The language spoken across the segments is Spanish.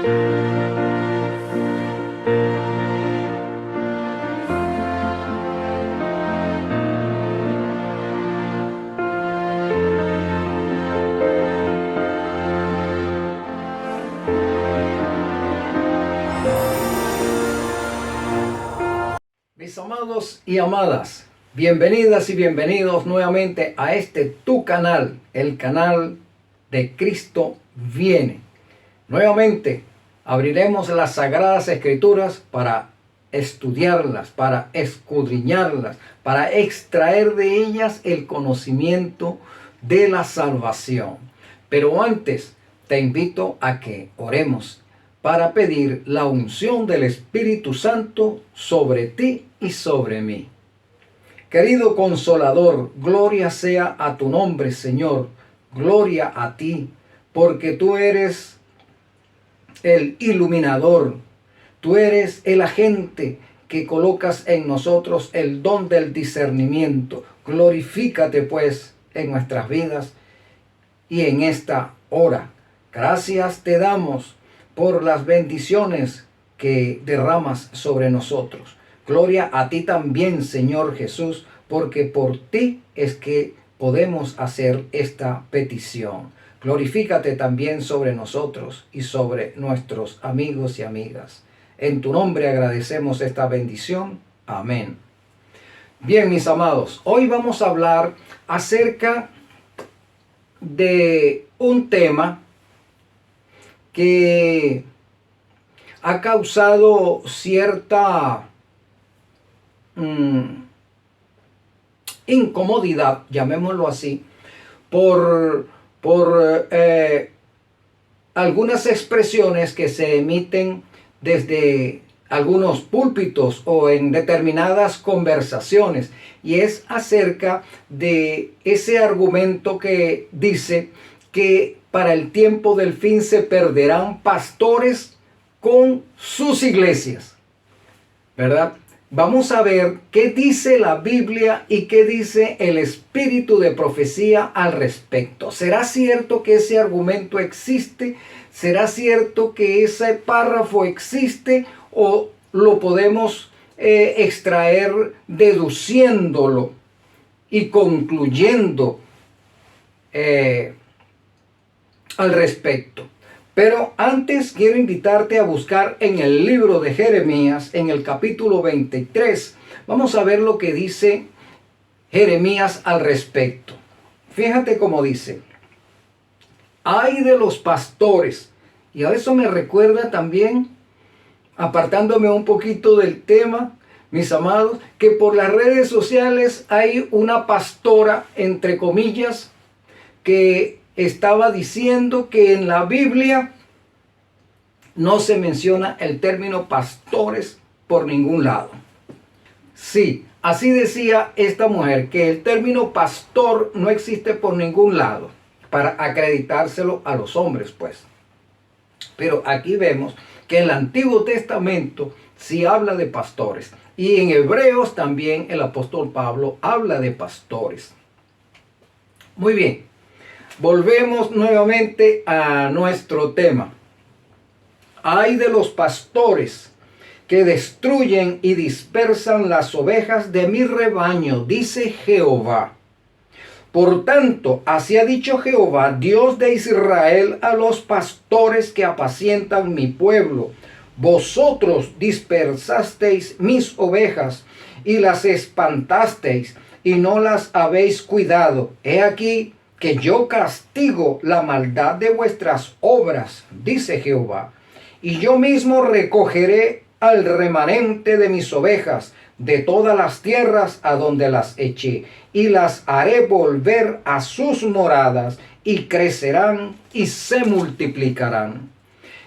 Mis amados y amadas, bienvenidas y bienvenidos nuevamente a tu canal, el canal de Cristo Viene. Nuevamente abriremos las Sagradas Escrituras para estudiarlas, para escudriñarlas, para extraer de ellas el conocimiento de la salvación. Pero antes te invito a que oremos para pedir la unción del Espíritu Santo sobre ti y sobre mí. Querido Consolador, gloria sea a tu nombre, Señor, gloria a ti, porque tú eres el iluminador, tú eres el agente que colocas en nosotros el don del discernimiento. Glorifícate pues en nuestras vidas y en esta hora. Gracias te damos por las bendiciones que derramas sobre nosotros. Gloria a ti también, Señor Jesús, porque por ti es que podemos hacer esta petición. Glorifícate también sobre nosotros y sobre nuestros amigos y amigas. En tu nombre agradecemos esta bendición. Amén. Bien, mis amados, hoy vamos a hablar acerca de un tema que ha causado cierta incomodidad, llamémoslo así, por algunas expresiones que se emiten desde algunos púlpitos o en determinadas conversaciones, y es acerca de ese argumento que dice que para el tiempo del fin se perderán pastores con sus iglesias, ¿verdad? Vamos a ver qué dice la Biblia y qué dice el espíritu de profecía al respecto. ¿Será cierto que ese argumento existe? ¿Será cierto que ese párrafo existe? ¿O lo podemos extraer deduciéndolo y concluyendo al respecto? Pero antes quiero invitarte a buscar en el libro de Jeremías, en el capítulo 23. Vamos a ver lo que dice Jeremías al respecto. Fíjate cómo dice: ay de los pastores. Y a eso me recuerda también, apartándome un poquito del tema, mis amados, que por las redes sociales hay una pastora, entre comillas, que estaba diciendo que en la Biblia no se menciona el término pastores por ningún lado. Sí, así decía esta mujer, que el término pastor no existe por ningún lado, para acreditárselo a los hombres, pues. Pero aquí vemos que el Antiguo Testamento sí habla de pastores, y en Hebreos también el apóstol Pablo habla de pastores. Muy bien. Volvemos nuevamente a nuestro tema. Ay de los pastores que destruyen y dispersan las ovejas de mi rebaño, dice Jehová. Por tanto, así ha dicho Jehová, Dios de Israel, a los pastores que apacientan mi pueblo: vosotros dispersasteis mis ovejas y las espantasteis y no las habéis cuidado. He aquí que yo castigo la maldad de vuestras obras, dice Jehová, y yo mismo recogeré al remanente de mis ovejas de todas las tierras a donde las eché, y las haré volver a sus moradas, y crecerán y se multiplicarán.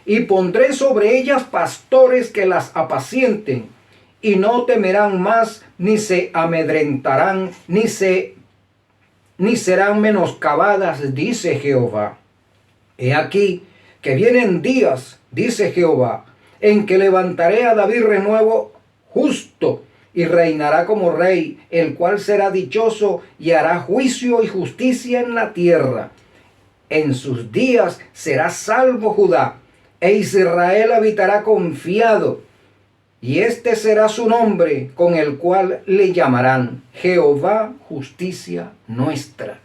Y pondré sobre ellas pastores que las apacienten, y no temerán más, ni se amedrentarán, ni serán menoscabadas, dice Jehová. He aquí que vienen días, dice Jehová, en que levantaré a David renuevo justo, y reinará como rey, el cual será dichoso y hará juicio y justicia en la tierra. En sus días será salvo Judá, e Israel habitará confiado, y este será su nombre con el cual le llamarán Jehová, justicia nuestra.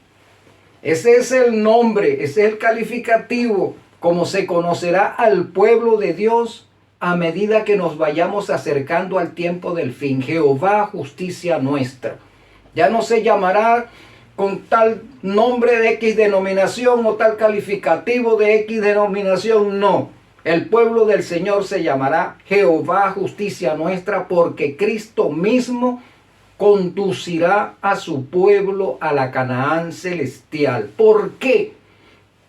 Ese es el nombre, ese es el calificativo, como se conocerá al pueblo de Dios a medida que nos vayamos acercando al tiempo del fin. Jehová, justicia nuestra. Ya no se llamará con tal nombre de X denominación o tal calificativo de X denominación, no. El pueblo del Señor se llamará Jehová, justicia nuestra, porque Cristo mismo conducirá a su pueblo a la Canaán celestial. ¿Por qué?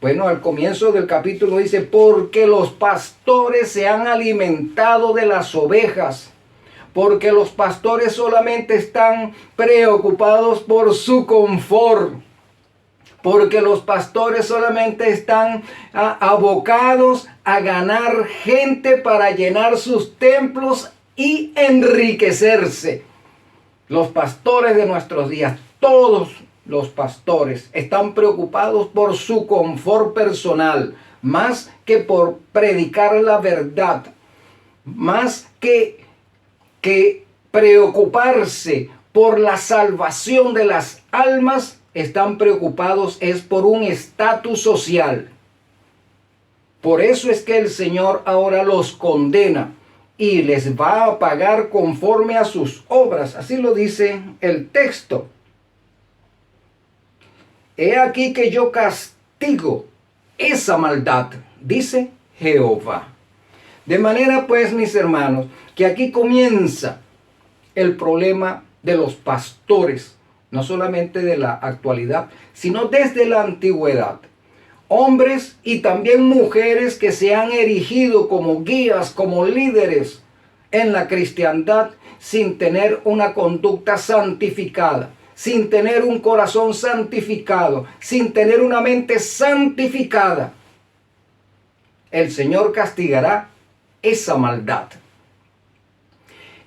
Bueno, al comienzo del capítulo dice, porque los pastores se han alimentado de las ovejas, porque los pastores solamente están preocupados por su confort, porque los pastores solamente están abocados a ganar gente para llenar sus templos y enriquecerse. Los pastores de nuestros días, todos los pastores están preocupados por su confort personal, más que por predicar la verdad, más que preocuparse por la salvación de las almas. Están preocupados es por un estatus social. Por eso es que el Señor ahora los condena y les va a pagar conforme a sus obras. Así lo dice el texto. He aquí que yo castigo esa maldad, dice Jehová. De manera pues, mis hermanos, que aquí comienza el problema de los pastores, no solamente de la actualidad, sino desde la antigüedad. Hombres y también mujeres que se han erigido como guías, como líderes en la cristiandad, sin tener una conducta santificada, sin tener un corazón santificado, sin tener una mente santificada. El Señor castigará esa maldad.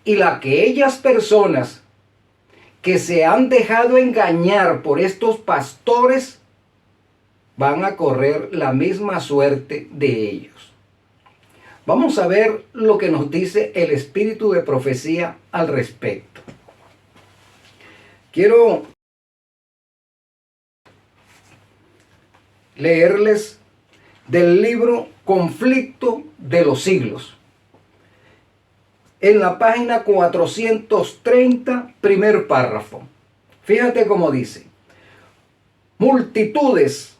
Y aquellas personas que se han dejado engañar por estos pastores van a correr la misma suerte de ellos. Vamos a ver lo que nos dice el espíritu de profecía al respecto. Quiero leerles del libro Conflicto de los Siglos. En la página 430, primer párrafo. Fíjate cómo dice: multitudes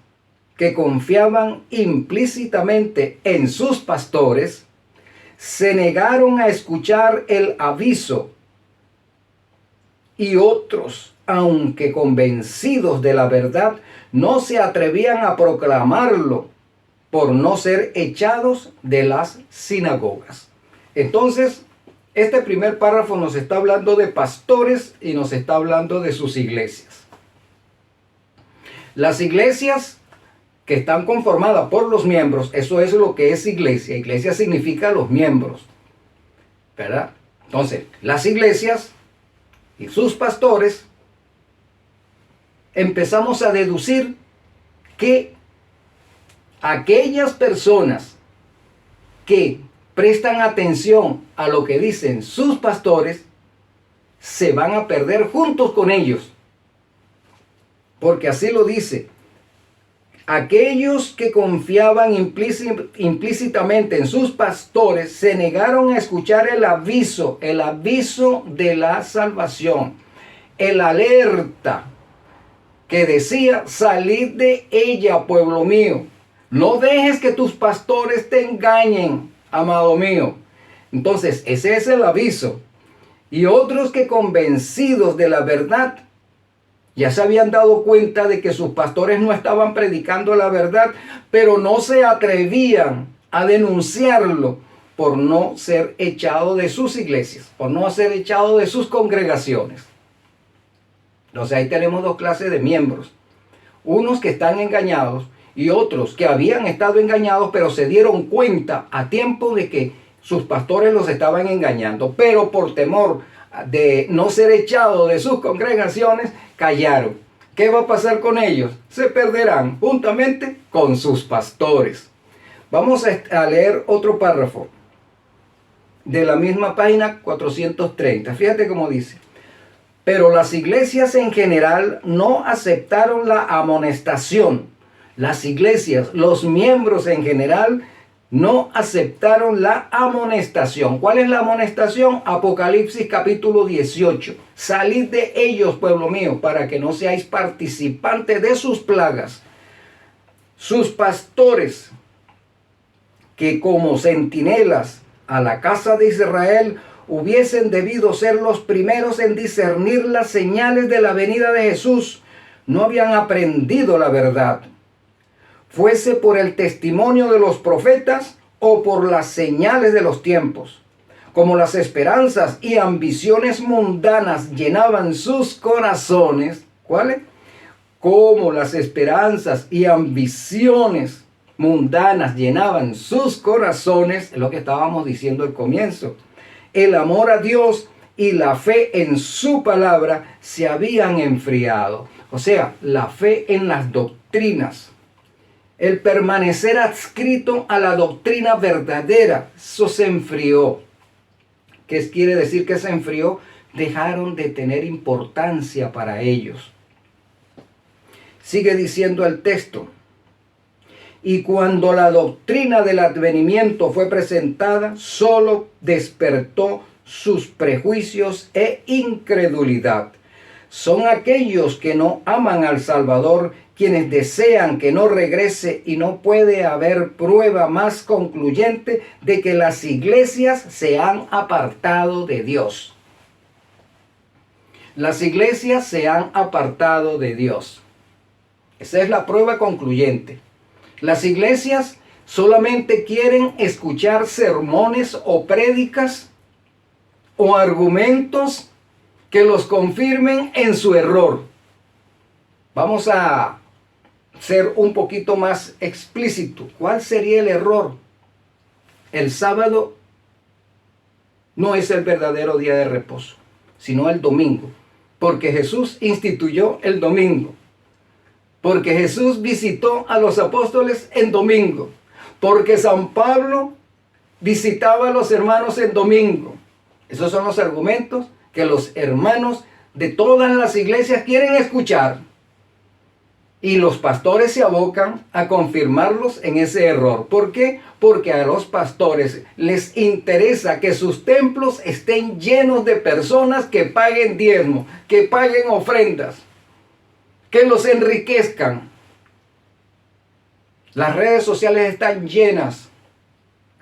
que confiaban implícitamente en sus pastores se negaron a escuchar el aviso, y otros, aunque convencidos de la verdad, no se atrevían a proclamarlo por no ser echados de las sinagogas. Entonces, este primer párrafo nos está hablando de pastores y nos está hablando de sus iglesias. Las iglesias que están conformadas por los miembros, eso es lo que es iglesia. Iglesia significa los miembros, ¿verdad? Entonces, las iglesias y sus pastores, empezamos a deducir que aquellas personas que prestan atención a lo que dicen sus pastores, se van a perder juntos con ellos. Porque así lo dice: aquellos que confiaban implícitamente en sus pastores se negaron a escuchar el aviso de la salvación, el alerta que decía: salid de ella, pueblo mío. No dejes que tus pastores te engañen, amado mío. Entonces, ese es el aviso. Y otros que, convencidos de la verdad, ya se habían dado cuenta de que sus pastores no estaban predicando la verdad, pero no se atrevían a denunciarlo por no ser echado de sus iglesias, por no ser echado de sus congregaciones. Entonces ahí tenemos dos clases de miembros: unos que están engañados y otros que habían estado engañados, pero se dieron cuenta a tiempo de que sus pastores los estaban engañando, pero por temor de no ser echados de sus congregaciones, callaron. ¿Qué va a pasar con ellos? Se perderán juntamente con sus pastores. Vamos a leer otro párrafo de la misma página 430. Fíjate cómo dice. Pero las iglesias en general no aceptaron la amonestación. Las iglesias, los miembros en general, no aceptaron la amonestación. ¿Cuál es la amonestación? Apocalipsis capítulo 18. Salid de ellos, pueblo mío, para que no seáis participantes de sus plagas. Sus pastores, que como centinelas a la casa de Israel, hubiesen debido ser los primeros en discernir las señales de la venida de Jesús, no habían aprendido la verdad, fuese por el testimonio de los profetas o por las señales de los tiempos. Como las esperanzas y ambiciones mundanas llenaban sus corazones, ¿cuáles? Como las esperanzas y ambiciones mundanas llenaban sus corazones, es lo que estábamos diciendo al comienzo. El amor a Dios y la fe en su palabra se habían enfriado. O sea, la fe en las doctrinas. El permanecer adscrito a la doctrina verdadera, eso se enfrió. ¿Qué quiere decir que se enfrió? Dejaron de tener importancia para ellos. Sigue diciendo el texto. Y cuando la doctrina del advenimiento fue presentada, solo despertó sus prejuicios e incredulidad. Son aquellos que no aman al Salvador, quienes desean que no regrese, y no puede haber prueba más concluyente de que las iglesias se han apartado de Dios. Las iglesias se han apartado de Dios. Esa es la prueba concluyente. Las iglesias solamente quieren escuchar sermones o prédicas o argumentos que los confirmen en su error. Vamos a ser un poquito más explícito. ¿Cuál sería el error? El sábado no es el verdadero día de reposo, sino el domingo, porque Jesús instituyó el domingo. Porque Jesús visitó a los apóstoles en domingo. Porque San Pablo visitaba a los hermanos en domingo. Esos son los argumentos que los hermanos de todas las iglesias quieren escuchar. Y los pastores se abocan a confirmarlos en ese error. ¿Por qué? Porque a los pastores les interesa que sus templos estén llenos de personas que paguen diezmo, que paguen ofrendas, que los enriquezcan. Las redes sociales están llenas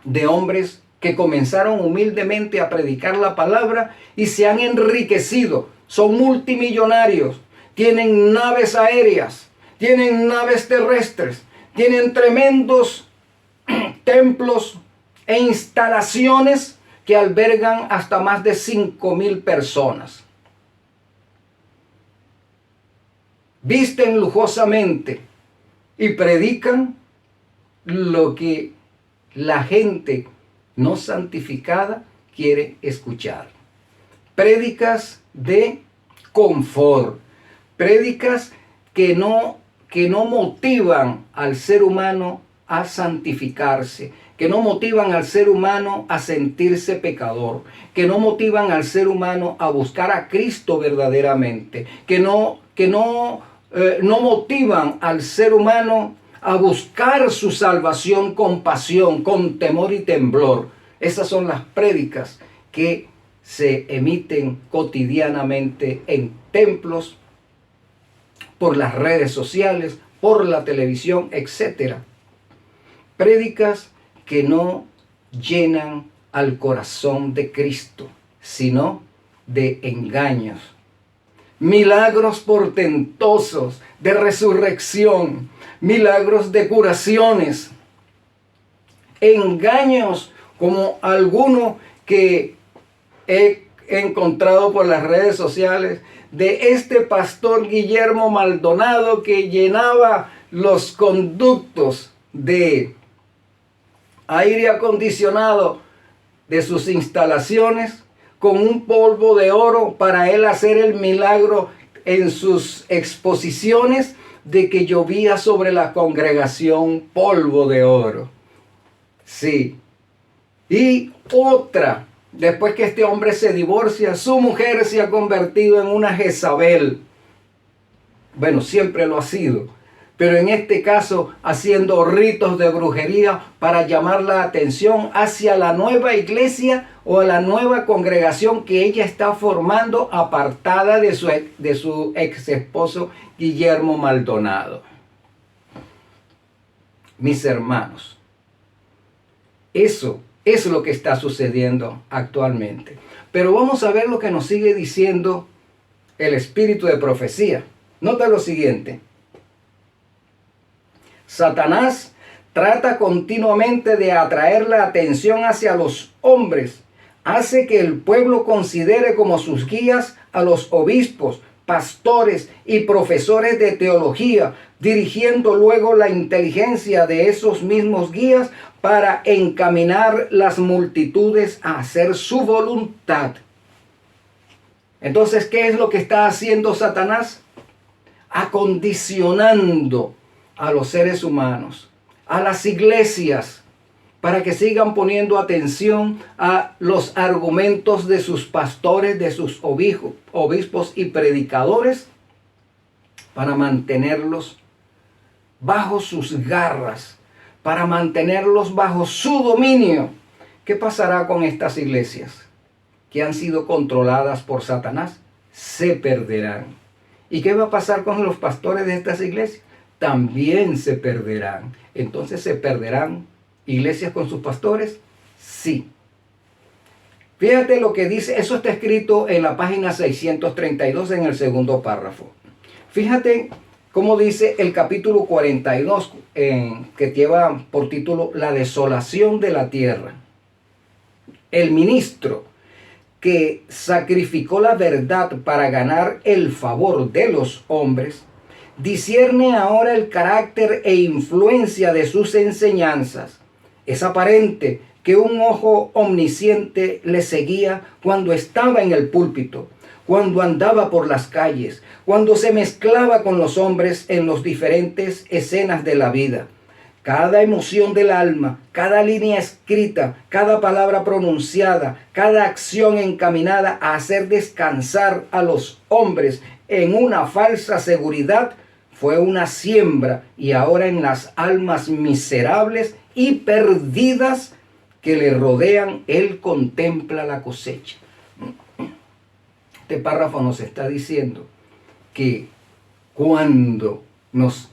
de hombres que comenzaron humildemente a predicar la palabra y se han enriquecido. Son multimillonarios, tienen naves aéreas, tienen naves terrestres, tienen tremendos templos e instalaciones que albergan hasta más de 5,000 personas. Visten lujosamente y predican lo que la gente no santificada quiere escuchar. Prédicas de confort, prédicas que no motivan al ser humano a santificarse, que no motivan al ser humano a sentirse pecador, que no motivan al ser humano a buscar a Cristo verdaderamente, que no motivan al ser humano a buscar su salvación con pasión, con temor y temblor. Esas son las prédicas que se emiten cotidianamente en templos, por las redes sociales, por la televisión, etc. Prédicas que no llenan al corazón de Cristo, sino de engaños. Milagros portentosos de resurrección, milagros de curaciones, engaños como alguno que he encontrado por las redes sociales de este pastor Guillermo Maldonado, que llenaba los conductos de aire acondicionado de sus instalaciones con un polvo de oro para él hacer el milagro en sus exposiciones de que llovía sobre la congregación polvo de oro. Sí. Y otra, después que este hombre se divorcia, su mujer se ha convertido en una Jezabel. Bueno, siempre lo ha sido, pero en este caso haciendo ritos de brujería para llamar la atención hacia la nueva iglesia o a la nueva congregación que ella está formando, apartada de su ex esposo Guillermo Maldonado. Mis hermanos, eso es lo que está sucediendo actualmente. Pero vamos a ver lo que nos sigue diciendo el espíritu de profecía. Nota lo siguiente. Satanás trata continuamente de atraer la atención hacia los hombres. Hace que el pueblo considere como sus guías a los obispos, pastores y profesores de teología, dirigiendo luego la inteligencia de esos mismos guías para encaminar las multitudes a hacer su voluntad. Entonces, ¿qué es lo que está haciendo Satanás? Acondicionando a los seres humanos, a las iglesias, para que sigan poniendo atención a los argumentos de sus pastores, de sus obispos y predicadores, para mantenerlos bajo sus garras, para mantenerlos bajo su dominio. ¿Qué pasará con estas iglesias que han sido controladas por Satanás? Se perderán. ¿Y qué va a pasar con los pastores de estas iglesias? También se perderán. Entonces, ¿se perderán iglesias con sus pastores? Sí. Fíjate lo que dice, eso está escrito en la página 632 en el segundo párrafo. Fíjate cómo dice el capítulo 42, que lleva por título La desolación de la tierra. El ministro que sacrificó la verdad para ganar el favor de los hombres, discierne ahora el carácter e influencia de sus enseñanzas. Es aparente que un ojo omnisciente le seguía cuando estaba en el púlpito, cuando andaba por las calles, cuando se mezclaba con los hombres en las diferentes escenas de la vida. Cada emoción del alma, cada línea escrita, cada palabra pronunciada, cada acción encaminada a hacer descansar a los hombres en una falsa seguridad, fue una siembra, y ahora en las almas miserables y perdidas que le rodean, él contempla la cosecha. Este párrafo nos está diciendo que cuando nos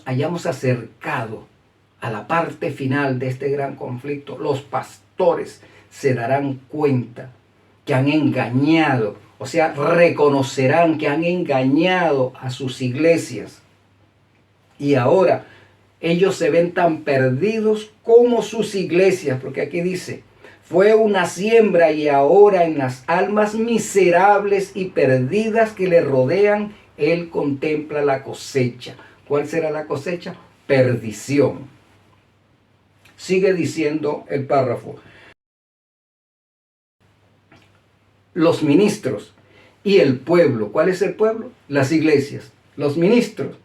hayamos acercado a la parte final de este gran conflicto, los pastores se darán cuenta que han engañado, o sea, reconocerán que han engañado a sus iglesias. Y ahora ellos se ven tan perdidos como sus iglesias, porque aquí dice, fue una siembra y ahora en las almas miserables y perdidas que le rodean, él contempla la cosecha. ¿Cuál será la cosecha? Perdición. Sigue diciendo el párrafo. Los ministros y el pueblo. ¿Cuál es el pueblo? Las iglesias. Los ministros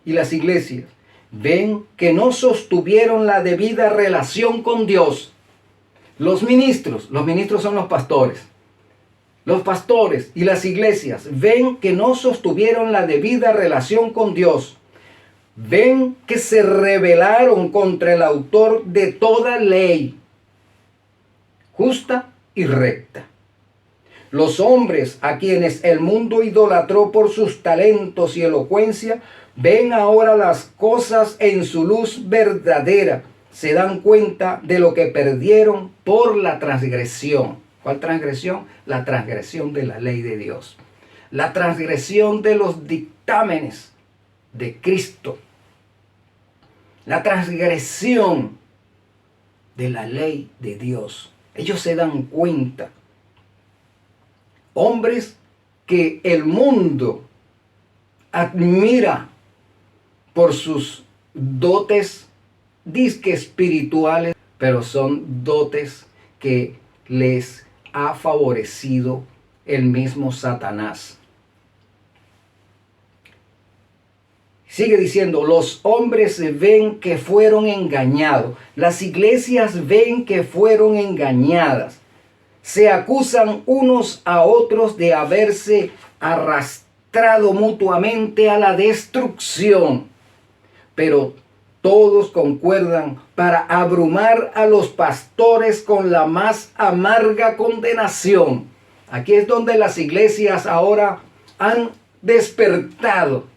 y las iglesias ven que no sostuvieron la debida relación con Dios. Los ministros son los pastores. Los pastores y las iglesias ven que no sostuvieron la debida relación con Dios. Ven que se rebelaron contra el autor de toda ley justa y recta. Los hombres a quienes el mundo idolatró por sus talentos y elocuencia, ven ahora las cosas en su luz verdadera. Se dan cuenta de lo que perdieron por la transgresión. ¿Cuál transgresión? La transgresión de la ley de Dios. La transgresión de los dictámenes de Cristo. La transgresión de la ley de Dios. Ellos se dan cuenta. Hombres que el mundo admira por sus dotes disque espirituales, pero son dotes que les ha favorecido el mismo Satanás. Sigue diciendo, los hombres ven que fueron engañados. Las iglesias ven que fueron engañadas. Se acusan unos a otros de haberse arrastrado mutuamente a la destrucción. Pero todos concuerdan para abrumar a los pastores con la más amarga condenación. Aquí es donde las iglesias ahora han despertado,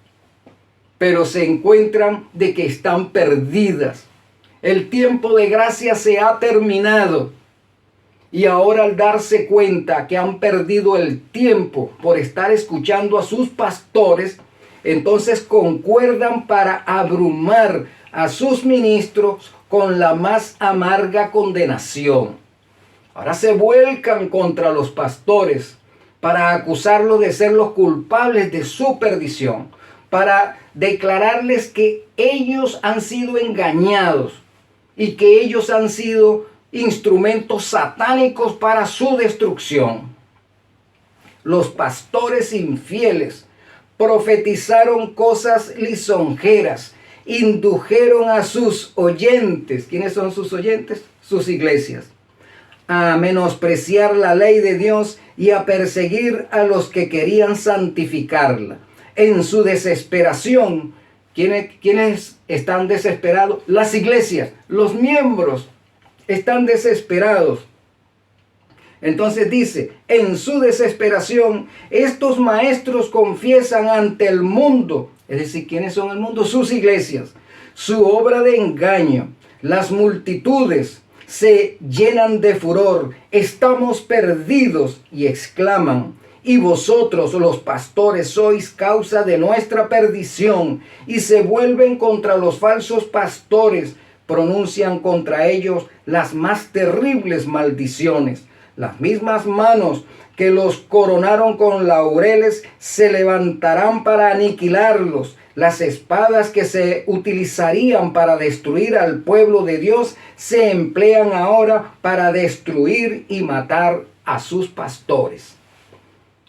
pero se encuentran de que están perdidas. El tiempo de gracia se ha terminado. Y ahora al darse cuenta que han perdido el tiempo por estar escuchando a sus pastores, entonces concuerdan para abrumar a sus ministros con la más amarga condenación. Ahora se vuelcan contra los pastores para acusarlos de ser los culpables de su perdición, para declararles que ellos han sido engañados y que ellos han sido instrumentos satánicos para su destrucción. Los pastores infieles profetizaron cosas lisonjeras, indujeron a sus oyentes. ¿Quiénes son sus oyentes? Sus iglesias. A menospreciar la ley de Dios y a perseguir a los que querían santificarla. En su desesperación, ¿quiénes están desesperados? Las iglesias, los miembros están desesperados. Entonces dice, en su desesperación, estos maestros confiesan ante el mundo, es decir, ¿quiénes son el mundo? Sus iglesias, su obra de engaño. Las multitudes se llenan de furor, estamos perdidos, y exclaman, y vosotros los pastores sois causa de nuestra perdición, y se vuelven contra los falsos pastores, pronuncian contra ellos las más terribles maldiciones. Las mismas manos que los coronaron con laureles se levantarán para aniquilarlos. Las espadas que se utilizarían para destruir al pueblo de Dios se emplean ahora para destruir y matar a sus pastores,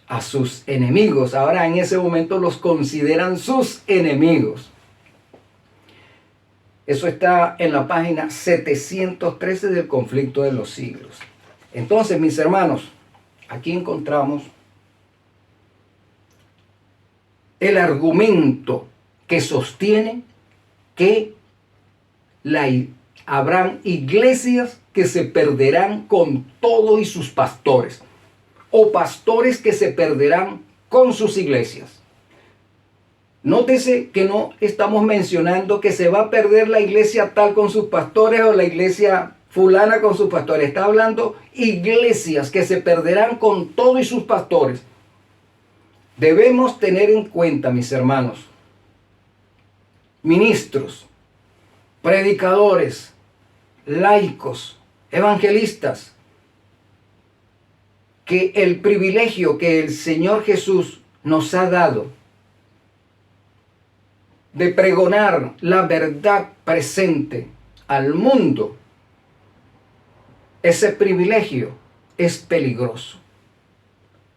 a sus enemigos. Ahora en ese momento los consideran sus enemigos. Eso está en la página 713 del Conflicto de los Siglos. Entonces, mis hermanos, aquí encontramos el argumento que sostiene que habrán iglesias que se perderán con todo y sus pastores, o pastores que se perderán con sus iglesias. Nótese que no estamos mencionando que se va a perder la iglesia tal con sus pastores o la iglesia fulana con sus pastores. Está hablando iglesias que se perderán con todo y sus pastores. Debemos tener en cuenta, mis hermanos, ministros, predicadores, laicos, evangelistas, que el privilegio que el Señor Jesús nos ha dado de pregonar la verdad presente al mundo, ese privilegio es peligroso.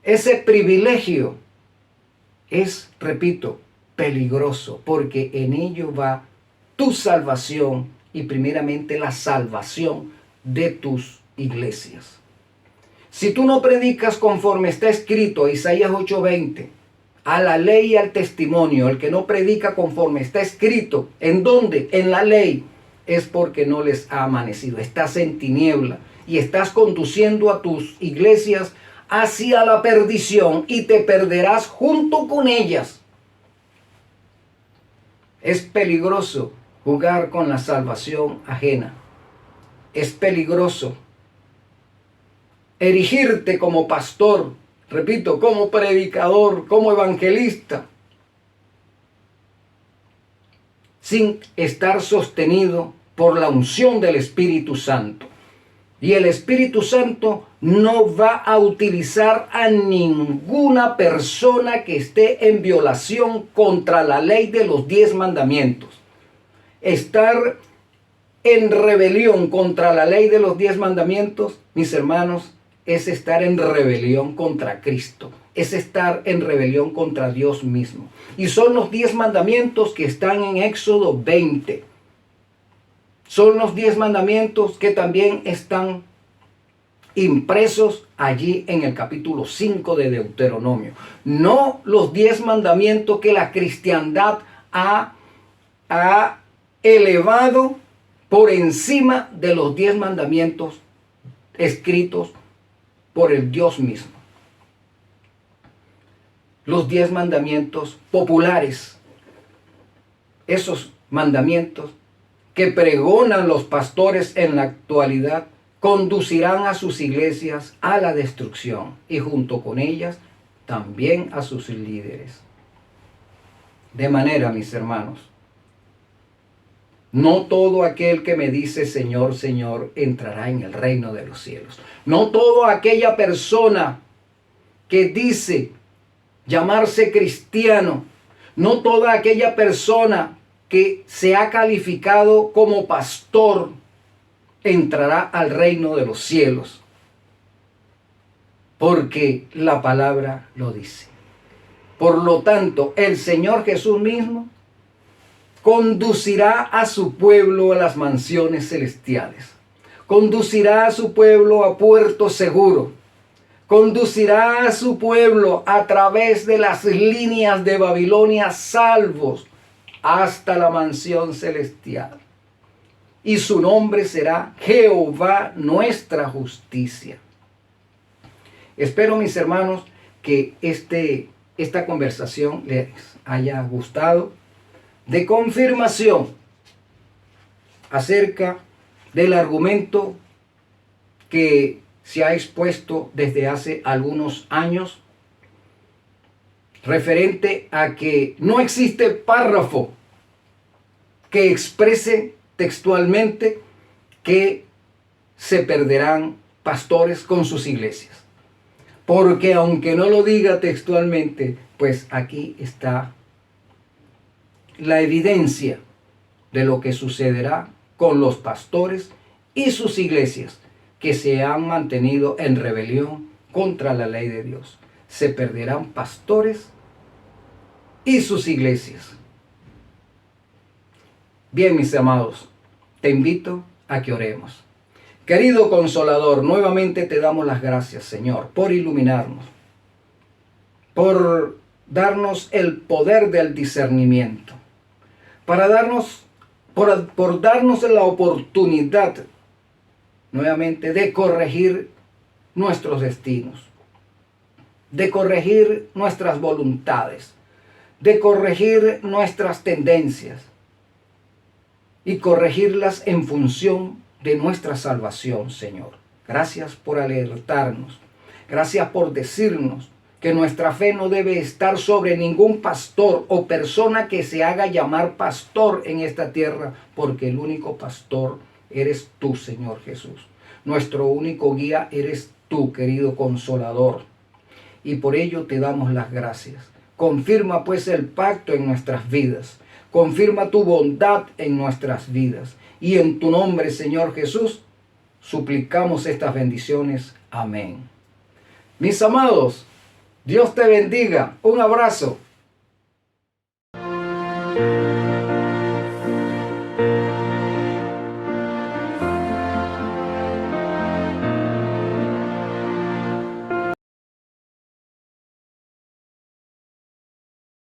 Ese privilegio es, repito, peligroso, porque en ello va tu salvación y primeramente la salvación de tus iglesias. Si tú no predicas conforme está escrito, Isaías 8:20, a la ley y al testimonio, el que no predica conforme está escrito, ¿en dónde? En la ley, es porque no les ha amanecido. Estás en tiniebla y estás conduciendo a tus iglesias hacia la perdición y te perderás junto con ellas. Es peligroso jugar con la salvación ajena. Es peligroso erigirte como pastor, repito, como predicador, como evangelista, sin estar sostenido por la unción del Espíritu Santo. Y el Espíritu Santo no va a utilizar a ninguna persona que esté en violación contra la ley de los 10 mandamientos. Estar en rebelión contra la ley de los 10 mandamientos, mis hermanos, es estar en rebelión contra Cristo. es estar en rebelión contra Dios mismo. Y son los 10 mandamientos que están en Éxodo 20. Son los 10 mandamientos que también están impresos allí en el capítulo 5 de Deuteronomio. No los 10 mandamientos que la cristiandad ha elevado por encima de los 10 mandamientos escritos por el Dios mismo. Los 10 mandamientos populares, esos mandamientos que pregonan los pastores en la actualidad, conducirán a sus iglesias a la destrucción y junto con ellas también a sus líderes. De manera, mis hermanos, no todo aquel que me dice Señor, Señor, entrará en el reino de los cielos. No toda aquella persona que dice llamarse cristiano, no toda aquella persona que se ha calificado como pastor entrará al reino de los cielos, porque la palabra lo dice. Por lo tanto, el Señor Jesús mismo conducirá a su pueblo a las mansiones celestiales, conducirá a su pueblo a puerto seguro, conducirá a su pueblo a través de las líneas de Babilonia salvos hasta la mansión celestial. Y su nombre será Jehová nuestra justicia. Espero, mis hermanos, que esta conversación les haya gustado, de confirmación acerca del argumento que se ha expuesto desde hace algunos años referente a que no existe párrafo que exprese textualmente que se perderán pastores con sus iglesias. Porque aunque no lo diga textualmente, pues aquí está la evidencia de lo que sucederá con los pastores y sus iglesias que se han mantenido en rebelión contra la ley de Dios. Se perderán pastores y sus iglesias. Bien, mis amados, te invito a que oremos. Querido Consolador, nuevamente te damos las gracias, Señor, por iluminarnos, por darnos el poder del discernimiento, por darnos la oportunidad nuevamente de corregir nuestros destinos, de corregir nuestras voluntades, de corregir nuestras tendencias y corregirlas en función de nuestra salvación, Señor. Gracias por alertarnos. Gracias por decirnos que nuestra fe no debe estar sobre ningún pastor o persona que se haga llamar pastor en esta tierra, porque el único pastor eres tú, Señor Jesús. Nuestro único guía eres tú, querido Consolador. Y por ello te damos las gracias. Confirma pues el pacto en nuestras vidas. Confirma tu bondad en nuestras vidas. Y en tu nombre, Señor Jesús, suplicamos estas bendiciones. Amén. Mis amados, Dios te bendiga. Un abrazo.